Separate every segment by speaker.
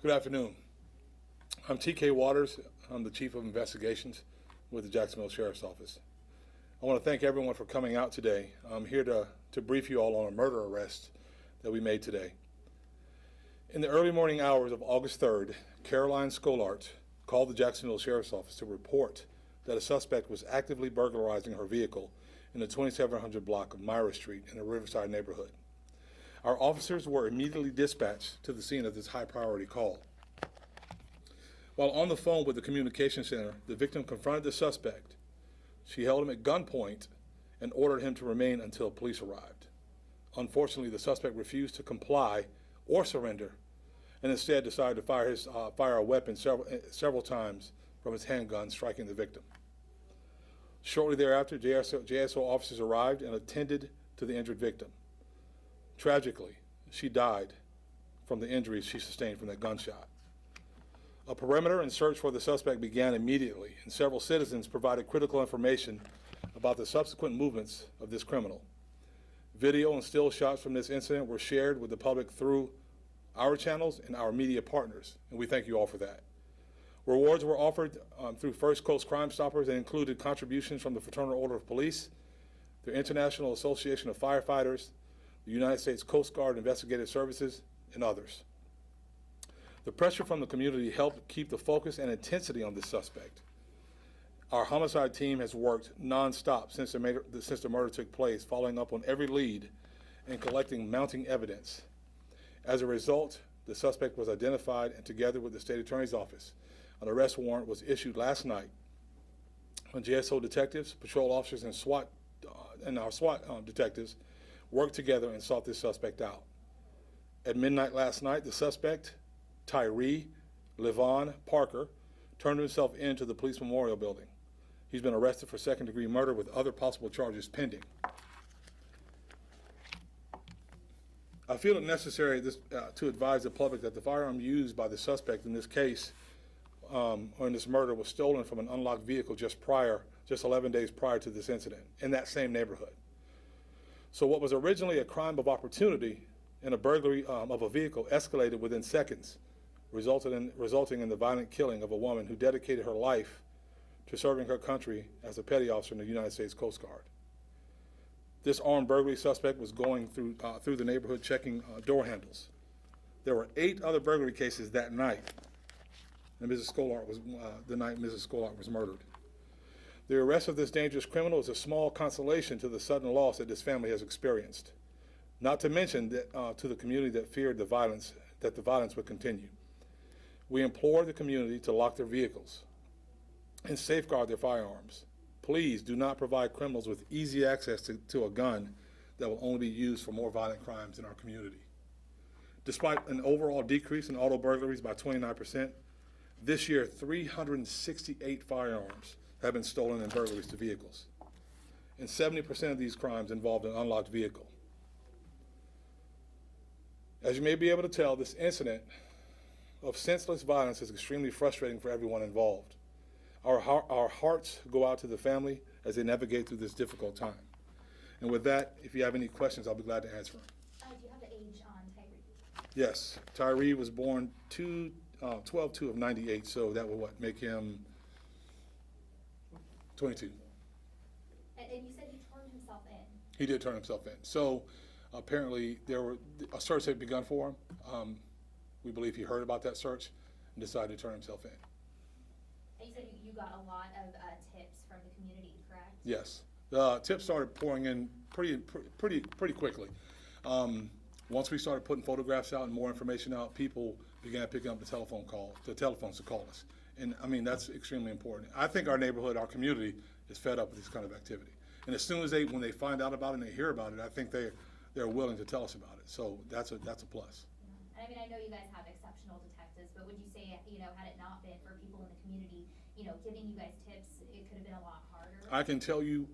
Speaker 1: Good afternoon. I'm TK Waters. I'm the Chief of Investigations with the Jacksonville Sheriff's Office. I want to thank everyone for coming out today. I'm here to brief you all on a murder arrest that we made today. In the early morning hours of August 3rd, Caroline Scolart called the Jacksonville Sheriff's Office to report that a suspect was actively burglarizing her vehicle in the 2700 block of Myra Street in the Riverside neighborhood. Our officers were immediately dispatched to the scene of this high-priority call. While on the phone with the communication center, the victim confronted the suspect. She held him at gunpoint and ordered him to remain until police arrived. Unfortunately, the suspect refused to comply or surrender, and instead decided to fire a weapon several times from his handgun, striking the victim. Shortly thereafter, JSO officers arrived and attended to the injured victim. Tragically, she died from the injuries she sustained from that gunshot. A perimeter and search for the suspect began immediately, and several citizens provided critical information about the subsequent movements of this criminal. Video and still shots from this incident were shared with the public through our channels and our media partners, and we thank you all for that. Rewards were offered through First Coast Crime Stoppers and included contributions from the Fraternal Order of Police, the International Association of Firefighters, the United States Coast Guard Investigative Services, and others. The pressure from the community helped keep the focus and intensity on this suspect. Our homicide team has worked nonstop since the murder took place, following up on every lead and collecting mounting evidence. As a result, the suspect was identified, and together with the State Attorney's Office, an arrest warrant was issued last night when JSO detectives, patrol officers, and our SWAT detectives worked together and sought this suspect out. At midnight last night, the suspect, Tyree Levon Parker, turned himself in to the police memorial building. He's been arrested for second-degree murder with other possible charges pending. I feel it necessary to advise the public that the firearm used by the suspect in this case or in this murder was stolen from an unlocked vehicle just 11 days prior to this incident in that same neighborhood. So what was originally a crime of opportunity in a burglary of a vehicle escalated within seconds, resulting in the violent killing of a woman who dedicated her life to serving her country as a petty officer in the United States Coast Guard. This armed burglary suspect was going through the neighborhood checking door handles. There were 8 other burglary cases that night, and the night Mrs. Scolart was murdered. The arrest of this dangerous criminal is a small consolation to the sudden loss that this family has experienced, not to mention that, to the community that feared the violence would continue. We implore the community to lock their vehicles and safeguard their firearms. Please do not provide criminals with easy access to a gun that will only be used for more violent crimes in our community. Despite an overall decrease in auto burglaries by 29%, this year 368 firearms have been stolen in burglaries to vehicles, and 70% of these crimes involved an unlocked vehicle. As you may be able to tell, this incident of senseless violence is extremely frustrating for everyone involved. Our hearts go out to the family as they navigate through this difficult time. And with that, if you have any questions, I'll be glad to answer them.
Speaker 2: Do you have the age on Tyree?
Speaker 1: Yes, Tyree was born 12/2 of 98, so that would make him 22.
Speaker 2: And you said he turned himself in.
Speaker 1: He did turn himself in. So apparently a search had begun for him. We believe he heard about that search and decided to turn himself in.
Speaker 2: And you said you got a lot of tips from the community, correct?
Speaker 1: Yes, the tips started pouring in pretty quickly. Once we started putting photographs out and more information out, people began picking up the telephones to call us. And I mean, that's extremely important. I think our neighborhood, our community is fed up with this kind of activity. And as soon as when they find out about it and they hear about it, I think they're willing to tell us about it. So that's a plus.
Speaker 2: And I mean, I know you guys have exceptional detectives, but would you say, had it not been for people in the community, giving you guys tips, it could have been a lot harder?
Speaker 1: I can tell you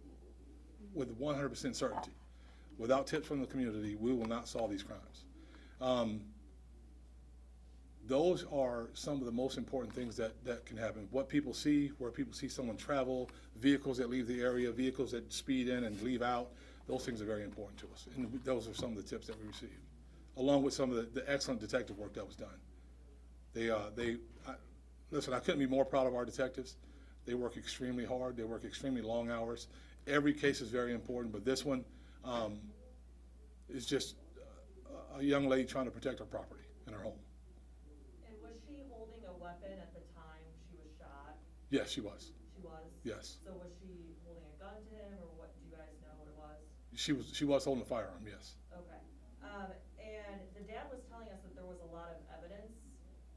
Speaker 1: with 100% certainty, without tips from the community, we will not solve these crimes. Those are some of the most important things that can happen. What people see, where people see someone travel, vehicles that leave the area, vehicles that speed in and leave out, those things are very important to us. And those are some of the tips that we received, along with some of the excellent detective work that was done. Listen, I couldn't be more proud of our detectives. They work extremely hard. They work extremely long hours. Every case is very important, but this one is just a young lady trying to protect her property and her home.
Speaker 3: And was she holding a weapon at the time she was shot?
Speaker 1: Yes, she was.
Speaker 3: She was?
Speaker 1: Yes.
Speaker 3: So was she holding a gun to him, or what, do you guys know what it was?
Speaker 1: She was holding a firearm, yes.
Speaker 3: Okay. And the dad was telling us that there was a lot of evidence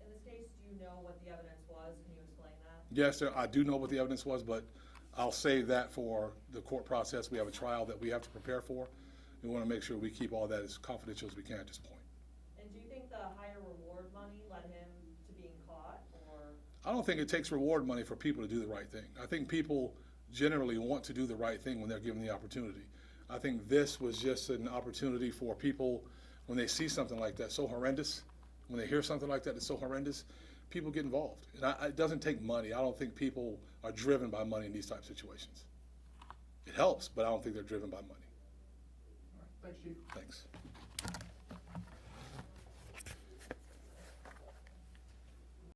Speaker 3: in this case. Do you know what the evidence was? Can you explain that?
Speaker 1: Yes, I do know what the evidence was, but I'll save that for the court process. We have a trial that we have to prepare for. We want to make sure we keep all that as confidential as we can at this point.
Speaker 3: And do you think the higher reward money led him to being caught, or?
Speaker 1: I don't think it takes reward money for people to do the right thing. I think people generally want to do the right thing when they're given the opportunity. I think this was just an opportunity for people, when they see something like that so horrendous, when they hear something like that that's so horrendous, people get involved. And it doesn't take money. I don't think people are driven by money in these type of situations. It helps, but I don't think they're driven by money.
Speaker 4: All right, thanks, Chief.
Speaker 1: Thanks.